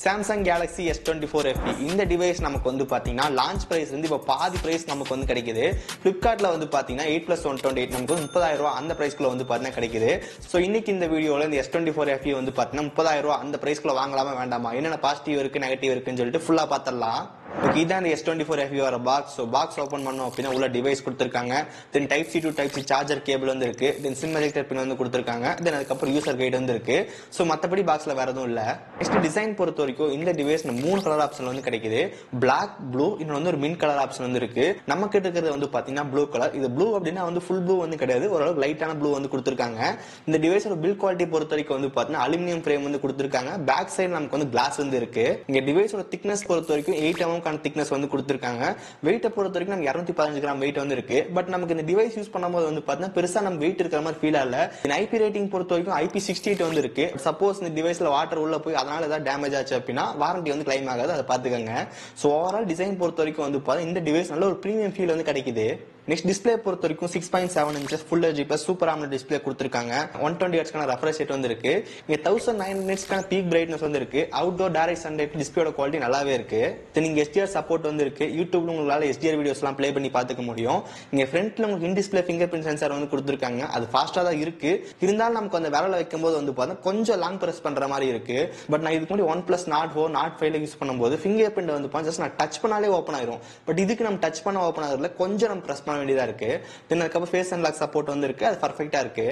Samsung Galaxy S24 FE இந்த device நமக்கு வந்து பாத்தீங்கன்னா லான்ச் பிரைஸ் வந்து இப்ப பாதி பிரைஸ் நமக்கு வந்து கிடைக்குது. Flipkartல வந்து பாத்தீங்கன்னா 8+128 நமக்கு 30,000 ரூபாய் அந்த பிரைஸ்க்குள்ள வந்து பாத்தீங்கன்னா கிடைக்குது. சோ இன்னைக்கு இந்த வீடியோல இந்த S24 FE வந்து பாத்தீங்கன்னா 30,000 ரூபாய் அந்த பிரைஸ்க்குள்ள வாங்கலாமா வேண்டாமா, என்னென்ன பாசிட்டிவ் இருக்கு நெகட்டிவ் இருக்குன்னு சொல்லிட்டு ஃபுல்லா பாத்திரலாம். ஓகே, இதான் இந்த S24 FE வர பாக்ஸ். ஸோ பாக்ஸ் ஓப்பன் பண்ணோம் அப்படின்னா உள்ள டிவைஸ் கொடுத்துருக்காங்க. Then type C to type C charger cable வந்து இருக்கு. தென் சிம் எஜெக்டர் பின் வந்து கொடுத்துருக்காங்க. தென் அதுக்கப்புறம் யூசர் கைடு வந்து இருக்கு. ஸோ மற்றபடி பாக்ஸ்ல வேற எதுவும் இல்ல. நெக்ஸ்ட் டிசைன் பொறுத்த வரைக்கும் இந்த டிவைஸ் 3 கலர் ஆப்ஷன் வந்து கிடைக்குது. பிளாக், ப்ளூ, இன்னொன்று வந்து ஒரு மின் கலர் ஆப்ஷன் வந்து இருக்கு. நம்ம கிட்ட இருக்கிறது வந்து பாத்தீங்கன்னா ப்ளூ கலர். இது ப்ளூ அப்படின்னா வந்து ஃபுல் ப்ளூ வந்து கிடையாது, ஓரளவுக்கு லைட்டான ப்ளூ வந்து கொடுத்துருக்காங்க. இந்த டிவைஸோட பில் குவாலிட்டி பொறுத்த வரைக்கும் வந்து பாத்தீங்கன்னா அலுமினியம் ஃப்ரேம் வந்து கொடுத்துருக்காங்க. பேக் சைடு நமக்கு வந்து கிளாஸ் வந்து இருக்கு. இங்க டிவைஸோட திக்னஸ் பொறுத்த வரைக்கும் 8 mm திக்னஸ் வந்து கொடுத்திருக்காங்க. வெயிட்ட பொறுத்த வரைக்கும் நமக்கு 215 கிராம் வெயிட் வந்து இருக்கு. பட் நமக்கு இந்த டிவைஸ் யூஸ் பண்ணும்போது வந்து பாத்தீங்கன்னா பெருசா நம்ம வெயிட் இருக்கிற மாதிரி ஃபீல் ஆகல. ஐபி ரேட்டிங் பொறுத்த வரைக்கும் IP68 வந்து இருக்கு. சப்போஸ் இந்த டிவைஸ்ல வாட்டர் உள்ள போய் அதனால ஏதாவது டேமேஜ் ஆச்சு அப்படின்னா வாரண்டி வந்து கிளைம் ஆகாது, அதை பாத்துக்கோங்க. சோ ஓவரால் டிசைன் பொறுத்த வரைக்கும் வந்து பாத்தீங்கன்னா இந்த டிவைஸ் நல்ல ஒரு பிரீமியம் ஃபீல் வந்து கிடைக்குது. நெக்ஸ்ட் டிஸ்பிளே பொறுத்த வரைக்கும் 6.7 inches full HD plus super AMOLED display கொடுத்திருக்காங்க. 120 Hz ரெஃப்ரெஷ் ரேட் வந்து இருக்கு. இங்க 1900 nits பீக் பிரைட்னஸ் வந்து இருக்கு. அவுட்டோர் டைரக்ட் சன்லைட் டிஸ்பிளேயோட குவாலிட்டி நல்லாவே இருக்கு. தென் இங்க HDR சப்போர்ட் வந்து இருக்கு. யூடியூப்ல உங்களால HDR வீடியோஸ் எல்லாம் ப்ளே பண்ணி பாத்துக்க முடியும். இங்க ஃப்ரண்ட்ல உங்களுக்கு in display finger print sensor வந்து கொடுத்திருக்காங்க. அது ஃபாஸ்டா தான் இருக்கு. இருந்தாலும் நமக்கு அந்த விரல வைக்கும்போது வந்து பாத்தீங்கன்னா கொஞ்சம் லாங் பிரஸ் பண்ற மாதிரி இருக்கு. பட் நான் இதுக்கு முன்னாடி OnePlus Nord 4 Nord 5 யூஸ் பண்ணும்போது ஃபிங்கர் பிரிண்ட் வந்து ஜஸ்ட் நான் டச் பண்ணாலே ஓபன் ஆயிரும். பட் இதுக்கு நம்ம டச் பண்ண ஓபன் ஆகுறதுல கொஞ்சம் நம்ம பிரஸ் பண்ண வேண்டியதா இருக்கு. தென் அதுக்கப்புறம் ஃபேஸ் அன்லாக் சப்போர்ட் வந்து இருக்கு. அது பர்ஃபெக்ட்டா இருக்கு.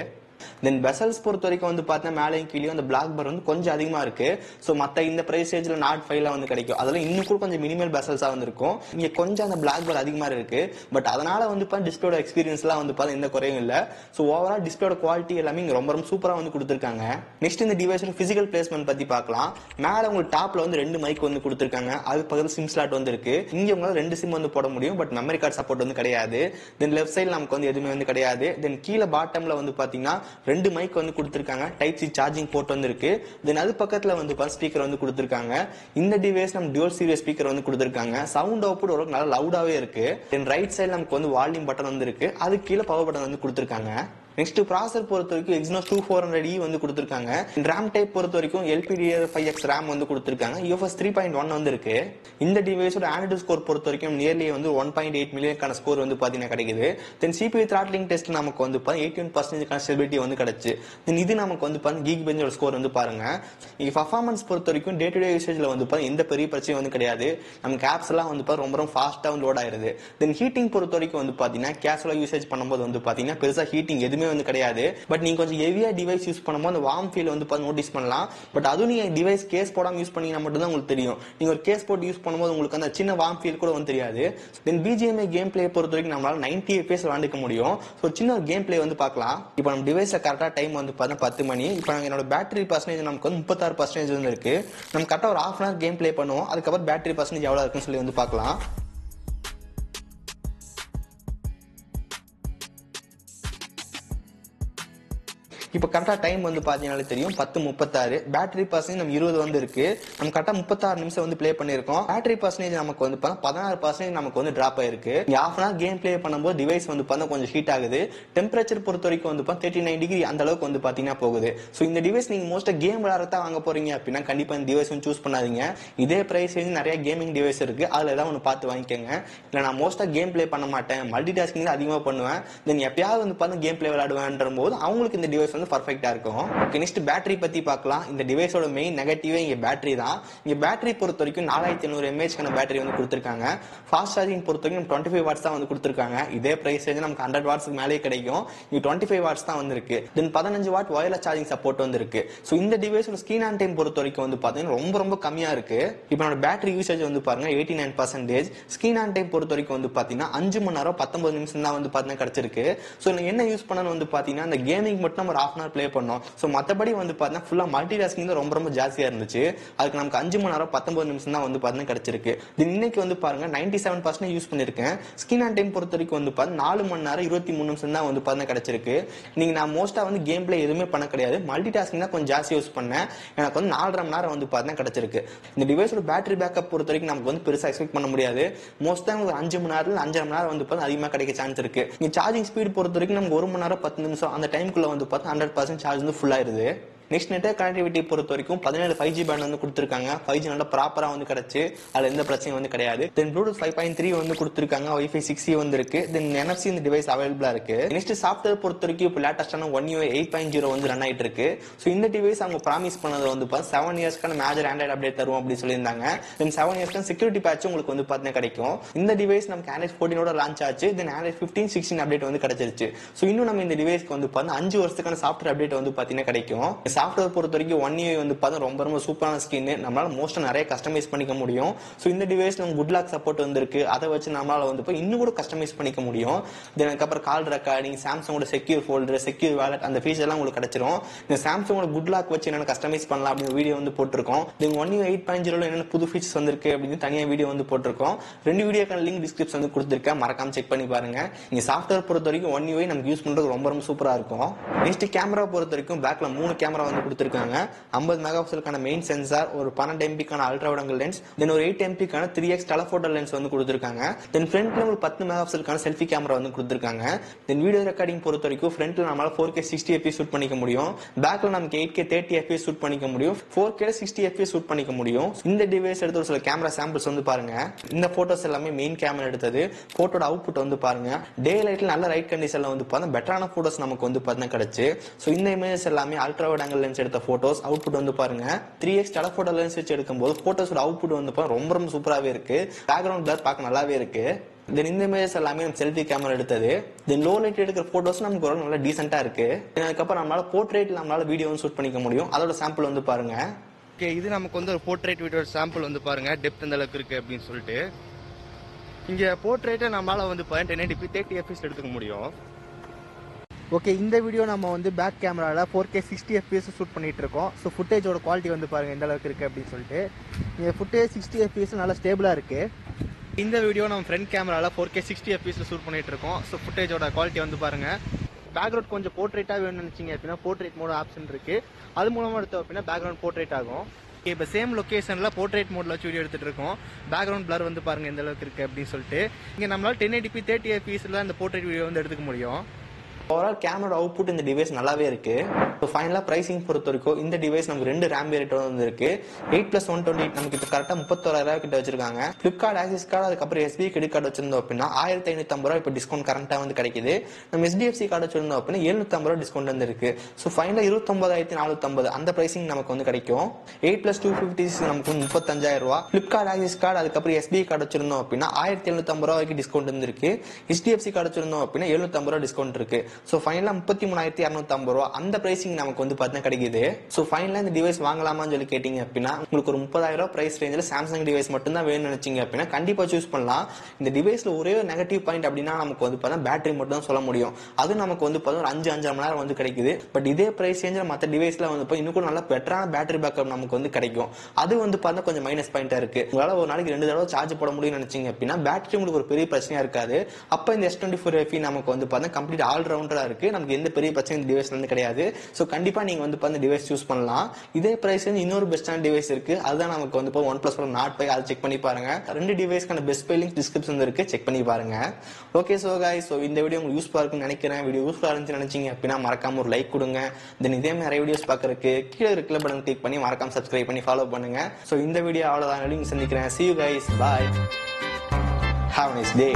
தென் பெசல்ஸ் பொறுத்த வரைக்கும் வந்து பார்த்தா மேலேயும் கீழே அந்த பிளாக் பார் வந்து கொஞ்சம் அதிகமா இருக்கு. ஸோ மற்ற இந்த பிரைஸ் ரேஞ்சில் Nord 5 வந்து கிடைக்கும். அதெல்லாம் இன்னும் கூட கொஞ்சம் மினிமல் பெசல்ஸா வந்து இருக்கும். இங்க கொஞ்சம் அந்த பிளாக் பார் அதிகமா இருக்கு. பட் அதனால வந்து டிஸ்பிளேட எக்ஸ்பீரியன்ஸ்லாம் வந்து பார்த்தா எந்த குறையும் இல்ல. ஸோ ஓவரால் டிஸ்பிளேட குவாலிட்டி எல்லாமே இங்க ரொம்ப ரொம்ப சூப்பரா வந்து கொடுத்துருக்காங்க. நெக்ஸ்ட் இந்த டிவைஸோட பிசிக்கல் பிளேஸ்மெண்ட் பத்தி பார்க்கலாம். மேல உங்களுக்கு டாப்ல வந்து 2 மைக் வந்து கொடுத்துருக்காங்க. அது பக்கத்துல சிம் ஸ்லாட் வந்து இருக்கு. இங்க உங்களால 2 சிம் வந்து போட முடியும். பட் மெமரி கார்டு சப்போர்ட் வந்து கிடையாது. தென் லெஃப்ட் சைடு நமக்கு வந்து எதுவுமே வந்து கிடையாது. தென் கீழே பாட்டம்ல வந்து பாத்தீங்கன்னா 2 மைக் வந்து கொடுத்திருக்காங்க. டைப் சி சார்ஜிங் போர்ட் வந்து இருக்கு. தென் அது பக்கத்துல வந்து ஸ்பீக்கர் வந்து கொடுத்திருக்காங்க. இந்த டிவைஸ் நம்ம டுவல் சீரியஸ் ஸ்பீக்கர் வந்து கொடுத்திருக்காங்க. சவுண்ட் அவுட்புட் ஒரு நல்லா லவுடாவே இருக்கு. தென் ரைட் சைடு நமக்கு வந்து வால்யூம் பட்டன் வந்து இருக்கு. அது கீழே பவர் பட்டன் வந்து கொடுத்திருக்காங்க. நெக்ஸ்ட் ப்ராசஸர் பொறுத்த வரைக்கும் Exynos 2400E வந்து கொடுத்திருக்காங்க. RAM டைப் பொறுத்த வரைக்கும் LPDDR5X RAM வந்து கொடுத்திருக்காங்க. UFS 3.1 வந்து இருக்கு. இந்த டிவைஸோட ஆண்ட்ராய்டு ஸ்கோர் பொறுத்த வரைக்கும் நியர்லி வந்து 1.8 மில்லியனுக்கான ஸ்கோர் வந்து பாத்தீங்கன்னா கிடைக்குது. தென் CPU த்ராட்லிங் டெஸ்ட் நமக்கு வந்து 81% ஸ்டெபிலிட்டி வந்து கிடைச்சு. தென் இது நமக்கு வந்து Geekbench ஸ்கோர் வந்து பாருங்க. இங்க பர்ஃபார்மன்ஸ் பொறுத்த வரைக்கும் டே டு டே யூசேஜ்ல வந்து எந்த பெரிய பிரச்சனையும் வந்து கிடையாது. நமக்கு ஆப்ஸ் எல்லாம் வந்து ரொம்ப ரொம்ப ஃபாஸ்டா வந்து லோட் ஆயிருது. தென் ஹீட்டிங் பொறுத்த வரைக்கும் வந்து பாத்தீங்கன்னா கேஷுவலா யூசேஜ் பண்ணும்போது வந்து பாத்தீங்கன்னா பெருசா ஹீட்டிங் எதுவுமே வந்து கிடையாது. பட் நீங்க கொஞ்சம் ஹெவியா டிவைஸ் யூஸ் பண்ணும்போது அந்த வார்ம் ஃபீல் வந்து நோட்டீஸ் பண்ணலாம். பட் அதுவும் நீங்க டிவைஸ் கேஸ் போடாம யூஸ் பண்ணீங்கன்னா மட்டும் தான் உங்களுக்கு தெரியும். நீங்க ஒரு கேஸ் போட்டு யூஸ் பண்ணும்போது உங்களுக்கு அந்த சின்ன வார்ம் ஃபீல் கூட வந்து தெரியாது. தென் BGMI கேம் பிளே பொறுத்த வரைக்கும் நம்மளால 90 FPS விளையாண்டுக்க முடியும். ஸோ சின்ன ஒரு கேம் பிளே வந்து பார்க்கலாம். இப்போ நம்ம டிவைஸ்ல கரெக்டா டைம் வந்து பார்த்தா 10 மணி. இப்போ என்னோட பேட்டரி பர்சன்டேஜ் நமக்கு வந்து 36% வந்து இருக்கு. நம்ம கரெக்டா ஒரு ½ hour கேம் பிளே பண்ணுவோம். அதுக்கப்புறம் பேட்டரி பர்சன்டேஜ் எவ்வளவு இருக்குன்னு சொல்லி வந்து பார்க்கலாம். இப்போ கரெக்டா டைம் வந்து பாத்தீங்கன்னா தெரியும் 10:36. பேட்டரி பர்சன்டேஜ் நம்ம 20 வந்து இருக்கு. நம்ம கரெக்டா 36 நிமிஷம் வந்து பிளே பண்ணிருக்கோம். பேட்டரி பர்சன்டேஜ் நமக்கு வந்து 16% நமக்கு வந்து டிராப் ஆயிருக்கு. ½ hour கேம் பிளே பண்ணும்போது டிவைஸ் வந்து கொஞ்சம் ஹீட் ஆகுது. டெம்பரேச்சர் பொறுத்த வரைக்கும் வந்து 39 டிகிரி அந்த அளவுக்கு வந்து பாத்தீங்கன்னா போகுது. சோ இந்த டிவைஸ் நீங்க மோஸ்டா கேம் விளையாடுறதா வாங்க போறீங்க அப்படின்னா கண்டிப்பா இந்த டிவைஸ் வந்து சூஸ் பண்ணாதீங்க. இதே பிரைஸ் நிறைய கேமிங் டிவைஸ் இருக்கு. அதுல ஏதாவது ஒன்று பார்த்து வாங்கிக்கோங்க. இல்ல நான் மோஸ்டா கேம் பிளே பண்ண மாட்டேன், மல்டி டாஸ்கிங் அதிகமா பண்ணுவேன், தென் எப்பயாவது வந்து கேம் பிளே விளையாடுவேன்ற போது அவங்களுக்கு இந்த டிவைஸ் வந்து பர்ஃபெக்ட்டா இருக்கும். நெக்ஸ்ட் பேட்டரி பத்தி பார்க்கலாம். இந்த டிவைஸோட மெயின் நெகட்டிவே இங்க பேட்டரி தான். இங்க பேட்டரி பொறுத்த வரைக்கும் 4500 mAh பேட்டரி வந்து கொடுத்திருக்காங்க. ஃபாஸ்ட் சார்ஜிங் பொறுத்த வரைக்கும் 25 வாட்ஸ் தான் வந்து கொடுத்திருக்காங்க. இதே பிரைஸ் ரேஞ்ச் நமக்கு 100 வாட்ஸ்க்கு மேலே கிடைக்கும். இங்க 25 வாட்ஸ் தான் வந்து இருக்கு. தென் 15 வாட் வயர்லெஸ் சார்ஜிங் சப்போர்ட் வந்து இருக்கு. சோ இந்த டிவைஸோட ஸ்கிரீன் ஆன் டைம் பொறுத்த வரைக்கும் வந்து பாத்தீங்கன்னா ரொம்ப ரொம்ப கம்மியா இருக்கு. இப்போ நம்ம பேட்டரி யூசேஜ் வந்து பாருங்க 89%. ஸ்கிரீன் ஆன் டைம் பொறுத்த வரைக்கும் வந்து பாத்தீங்கன்னா 5 மணி நேரம் 19 நிமிஷம் தான் வந்து பாத்தீங்கன்னா கிடைச்சிருக்கு. சோ என்ன யூஸ் பண்ணணும் வந்து பாத்தீங்கன்னா இந்த கேமிங் மட்டும் நம்ம ஒரு ½ hour பிளே பண்ணோம். சோ மத்தபடி வந்து பாத்தீங்கன்னா ஃபுல்லா மல்டி டாஸ்கிங் தான் ரொம்ப ரொம்ப ஜாஸ்தியா இருந்துச்சு. அதுக்கு நமக்கு 5 மணி நேரம் 19 நிமிஷம் தான் வந்து பாத்தீங்கன்னா கிடைச்சிருக்கு. இன்னைக்கு வந்து பாருங்க 97% யூஸ் பண்ணிருக்கேன். ஸ்கிரீன் ஆன் டைம் பொறுத்த வரைக்கும் வந்து பாத்தீங்கன்னா 4 மணி நேரம் 23 நிமிஷம் தான் வந்து பாத்தீங்கன்னா கிடைச்சிருக்கு. நீங்க நான் மோஸ்டா வந்து கேம் பிளே எதுவுமே பண்ண கிடையாது, மல்டி டாஸ்கிங் தான் கொஞ்சம் ஜாஸ்தி யூஸ் பண்ணேன். எனக்கு வந்து 4.5 மணி நேரம் வந்து பாத்தீங்கன்னா கிடைச்சிருக்கு. இந்த டிவைஸோட பேட்டரி பேக்கப் பொறுத்த வரைக்கும் நமக்கு வந்து பெருசா எக்ஸ்பெக்ட் பண்ண முடியாது. மோஸ்டா ஒரு 5 மணி நேரம் 5.5 மணி நேரம் வந்து பாத்தீங்கன்னா அதிகமா கிடைக்க சான்ஸ் இருக்கு. நீங்க சார்ஜிங் ஸ்பீட் பொறுத்த வரைக்கும் நமக்கு 1 மணி நேரம் 10 நிமிஷம் அந்த டைம்குள்ள வந்து பாத்தீங்கன்னா 100% சார்ஜ் வந்து ஃபுல் ஆயிருது. நெக்ஸ்ட் நெட்வொர்க் கனெக்டிவிட்டி பொறுத்த வரைக்கும் 17 5G பேண்ட் வந்து கொடுத்திருக்காங்க. 5G நல்லா ப்ராப்பரா வந்து கிடைச்சு அதுல எந்த பிரச்சனையும் வந்து கிடையாது. தென் ப்ளூடூத் 5.3 வந்து கொடுத்திருக்காங்க. Wi-Fi 6E வந்து இருக்கு. தென் NFC இந்த டிவைஸ் அவைலபிளா இருக்கு. நெக்ஸ்ட் சாஃப்ட்வேர் பொறுத்த வரைக்கும் இப்போ லேட்டஸ்டான One UI 8.0 வந்து ரன் ஆயிட்டு இருக்கு. சோ இந்த டிவைஸ் அவங்க ப்ராமிஸ் பண்ணது வந்து 7 இயர்ஸ்க்கான மேஜர் ஆண்ட்ராய்டு அப்டேட் தரும் அப்படி சொல்லியிருந்தாங்க. தென் 7 இயர்ஸ்க்கான செக்யூரிட்டி பேட்ச் உங்களுக்கு வந்து பார்த்தீங்கன்னா கிடைக்கும். இந்த டிவைஸ் நமக்கு Android 14 லான்ச் ஆச்சு. தென் Android 15 16 அப்டேட் வந்து கிடைச்சிருச்சு. சோ இன்னும் நம்ம இந்த டிவைஸ்க்கு வந்து 5 வருஷத்துக்கான சாஃப்ட்வேர் அப்டேட் வந்து பார்த்தீங்கன்னா கிடைக்கும். சாஃப்ட்வேர் பொறுத்த வரைக்கும் One UI வந்து ரொம்ப ரொம்ப சூப்பரான ஸ்கின். நம்மளால மோஸ்டா நிறைய கஸ்டமைஸ் பண்ணிக்க முடியும். சோ இந்த டிவைஸ் நம்ம குட் லாக் சப்போர்ட் வந்திருக்கு. அதை வச்சு நம்மளால வந்து இன்னும் கூட கஸ்டமைஸ் பண்ணிக்க முடியும். தென் அதுக்கப்புறம் கால் ரெக்கார்டிங், சாம்சங்கோட செக்யூர் ஃபோல்டர், செக்யூர் வாலெட் அந்த ஃபீச்சர் எல்லாம் உங்களுக்கு கிடைச்சிரும். இந்த சாம்சங்கோட குட் லாக் வச்சு என்னென்ன கஸ்டமைஸ் பண்ணலாம் அப்படின்னு வீடியோ வந்து போட்டிருக்கோம். தென் One UI 8.0 என்னென்ன புது ஃபீச்சர்ஸ் வந்திருக்கு அப்படின்னு தனியா வீடியோ வந்து போட்டிருக்கோம். 2 வீடியோக்கான லிங்க் டிஸ்கிரிப்ஷன் வந்து கொடுத்திருக்கேன். மறக்காம செக் பண்ணி பாருங்க. இந்த சாஃப்ட்வேர் பொறுத்த வரைக்கும் One UI நமக்கு யூஸ் பண்றது ரொம்ப ரொம்ப சூப்பரா இருக்கும். நெக்ஸ்ட் கேமரா பொறுத்த வரைக்கும் பேக்ல 3 கேமரா வந்து கொடுத்திருக்காங்க. 50 மெகா பிக்சலுக்கான மெயின் சென்சார், ஒரு 12 MP-க்கான அல்ட்ரா வைட் ஆங்கிள் லென்ஸ், தென் ஒரு 8 MP-க்கான 3x டெலஃபோட்டோ லென்ஸ் வந்து கொடுத்திருக்காங்க. தென் ஃப்ரண்ட்ல ஒரு 10 மெகா பிக்சலுக்கான செல்ஃபி கேமரா வந்து கொடுத்திருக்காங்க. தென் வீடியோ ரெக்கார்டிங் பொறுத்த வரைக்கும் ஃப்ரண்ட்ல நம்மளால 4K 60 fps ஷூட் பண்ணிக்க முடியும். பேக்ல நமக்கு 8K 30 fps ஷூட் பண்ணிக்க முடியும். 4K 60 fps ஷூட் பண்ணிக்க முடியும். இந்த டிவைஸ் எடுத்து ஒரு சில கேமரா சாம்பிள்ஸ் வந்து பாருங்க. இந்த போட்டோஸ் எல்லாமே மெயின் கேமரா எடுத்தது. போட்டோட அவுட்புட் வந்து பாருங்க. டே லைட்ல நல்ல ரைட் கண்டிஷன்ல வந்து பாருங்க பெட்டரான போட்டோஸ் நமக்கு வந்து பாத்தீங்கன்னா கிடைச்சு. சோ இந்த இமேஜஸ் எல்லாமே அல்ட்ரா வைட் ஆங்கிள் லென்ஸ் எடுத்த போட்டோஸ். அவுட்புட் வந்து பாருங்க 3x டெலஃபோட்டோ லென்ஸ் வச்சு எடுக்கும்போது போட்டோஸோட அவுட்புட் வந்து ரொம்ப ரொம்ப சூப்பராவே இருக்கு. பேக்ரவுண்ட் பிளர் பார்க்க நல்லாவே இருக்கு. தென் இந்த இமேஜஸ் எல்லாமே நம்ம செல்ஃபி கேமரா எடுத்தது. தென் லோ லைட் எடுக்கிற போட்டோஸ் நமக்கு ஒரு நல்ல டீசென்ட்டா இருக்கு. அதுக்கப்புறம் நம்மளால போர்ட்ரேட்ல நம்மளால வீடியோ ஷூட் பண்ணிக்க முடியும். அதோட சாம்பிள் வந்து பாருங்க. ஓகே, இது நமக்கு வந்து ஒரு போர்ட்ரேட் வீடியோ சாம்பிள் வந்து பாருங்க டெப்த் எந்த அளவுக்கு இருக்கு அப்படின்னு சொல்லிட்டு. இங்க போர்ட்ரேட்டை நம்மளால வந்து 1080p 30 fps எடுத்துக்க முடியும். ஓகே, இந்த வீடியோ நம்ம வந்து பேக் கேமராவில் 4K 60 fps ஷூட் பண்ணிட்டு இருக்கோம். ஸோ ஃபுட்டேஜோட குவாலிட்டி வந்து பாருங்கள் எந்த அளவுக்கு இருக்குது அப்படின்னு சொல்லிட்டு. இந்த ஃபுட்டேஜ் 60 fps நல்லா ஸ்டேபிளாக இருக்குது. இந்த வீடியோ நம்ம ஃப்ரண்ட் கேமராவில் 4K 60 fps ஷூட் பண்ணிட்டு இருக்கோம். ஸோ ஃபுட்டேஜோட குவாலிட்டி வந்து பாருங்கள். பேக்ரவுண்ட் கொஞ்சம் போர்ட்ரேட்டாக வேணும்னு நினச்சிங்க அப்படின்னா போர்ட்ரேட் மோட் ஆப்ஷன் இருக்குது. அது மூலமாக எடுத்தோம் அப்படின்னா பேக்ரவுண்ட் போர்ட்ரேட் ஆகும். இப்போ சேம் லொக்கேஷனில் போர்ட்ரேட் மோடில் வச்சு வீடியோ எடுத்துகிட்டு இருக்கோம். பேக்ரவுண்ட் பிளர் வந்து பாருங்கள் எந்த அளவுக்கு இருக்குது அப்படின்னு சொல்லிட்டு. இங்கே நம்மளால் 1080p 30 fps இந்த போர்ட்ரேட் வீடியோ வந்து எடுத்துக்க முடியும். ஓவரால் கேமரா அவுட்புட் இந்த டிவைஸ் நல்லாவே இருக்கு. ஸோ ஃபைனலாக ப்ரைசிங் பொறுத்த வரைக்கும் இந்த டிவைஸ் நமக்கு 2 RAM வேரியன்ட் வந்து இருக்கு. 8+128 நமக்கு இப்போ கரெக்டாக 31,000 கிட்ட வச்சிருக்காங்க. ஃபிளிப்கார்ட் ஆக்சிஸ் கார்டு அதுக்கப்புறம் SBI கிரெடிட் கார்டு வச்சிருந்தோம் அப்படின்னா 1550 இப்போ டிஸ்கவுண்ட் கரண்டாக வந்து கிடைக்குது. நம்ம HDFC கார்டு வச்சிருந்தோம் அப்படின்னா 750 டிஸ்கவுண்ட் வந்து இருக்கு. ஸோ ஃபைனலாக 29,450 அந்த ப்ரைசிங் நமக்கு வந்து கிடைக்கும். 8+256 நமக்கு 35,000. ஃபிளிப்கார்ட் ஆக்சிஸ் கார்டு அதுக்கப்புறம் SBI கார்டு வச்சிருந்தோம் அப்படின்னா 1750 வரைக்கும் டிஸ்கவுண்ட் வந்து இருக்கு. HDFC கார்டு வச்சிருந்தோம் அப்படின்னா 750 டிஸ்கவுண்ட் இருக்கு. சோ ஃபைனலா 33,250 அந்த பிரைசிங் நமக்கு வந்து பார்த்தா கிடைக்குது. சோ ஃபைனலா இந்த டிவைஸ் வாங்கலாமான்னு சொல்லி கேட்டீங்க அப்படின்னா உங்களுக்கு ஒரு 30,000 பிரைஸ் ரேஞ்சில் சாம்சங் டிவைஸ் மட்டும் தான் வேணும்னு நினைச்சீங்க அப்படின்னா கண்டிப்பா சூஸ் பண்ணலாம். இந்த டிவைஸ்ல ஒரே ஒரு நெகட்டிவ் பாயிண்ட் அப்படின்னா நமக்கு வந்து பார்த்தா பேட்டரி மட்டும் தான் சொல்ல முடியும். அது நமக்கு வந்து பார்த்தா ஒரு 5 மணி நேரம் வந்து கிடைக்குது. பட் இதே பிரைஸ் ரேஞ்சில் மற்ற டிவைஸ்ல வந்து இன்னும் கூட நல்ல பெட்டரான பேட்டரி பேக்கப் நமக்கு வந்து கிடைக்கும். அது வந்து பார்த்தா கொஞ்சம் மைனஸ் பாயிண்டா இருக்கு. உங்களால ஒரு நாளைக்கு 2 தடவை சார்ஜ் போட முடியும்னு நினைச்சீங்க அப்படின்னா பேட்டரி உங்களுக்கு ஒரு பெரிய பிரச்சனையா இருக்காது. அப்ப இந்த S24 FE நமக்கு வந்து பார்த்தா கம்ப்ளீட் ஆல்ரவுண்டரா இருக்கு. நமக்கு எந்த பெரிய பிரச்சனை இந்த டிவைஸ்ல இருந்து கிடையாது. சோ கண்டிப்பா நீங்க வந்து பார்த்து டிவைஸ் சூஸ் பண்ணலாம். இதே பிரைஸ் இன்னொரு பெஸ்டான டிவைஸ் இருக்கு. அதுதான் நமக்கு வந்து OnePlus Nord 5. அதை செக் பண்ணி பாருங்க. 2 டிவைஸ்க்கான பெஸ்ட் பை லிங்க் டிஸ்கிரிப்ஷன்ல இருக்கு. செக் பண்ணி பாருங்க. ஓகே சோ गाइस, சோ இந்த வீடியோ உங்களுக்கு யூஸ்ஃபுல்லா இருக்கும்னு நினைக்கிறேன். வீடியோ யூஸ்ஃபுல்லா இருந்துச்சு நினைச்சீங்க அப்படின்னா மறக்காம ஒரு லைக் கொடுங்க. தென் இதே மாதிரி நிறைய வீடியோஸ் பார்க்கறதுக்கு கீழே இருக்கிற பட்டன் கிளிக் பண்ணி மறக்காம சப்ஸ்கிரைப் பண்ணி ஃபாலோ பண்ணுங்க. சோ இந்த வீடியோ அவ்வளவுதான். சந்திக்கிறேன். See you guys. Bye. Have a nice day.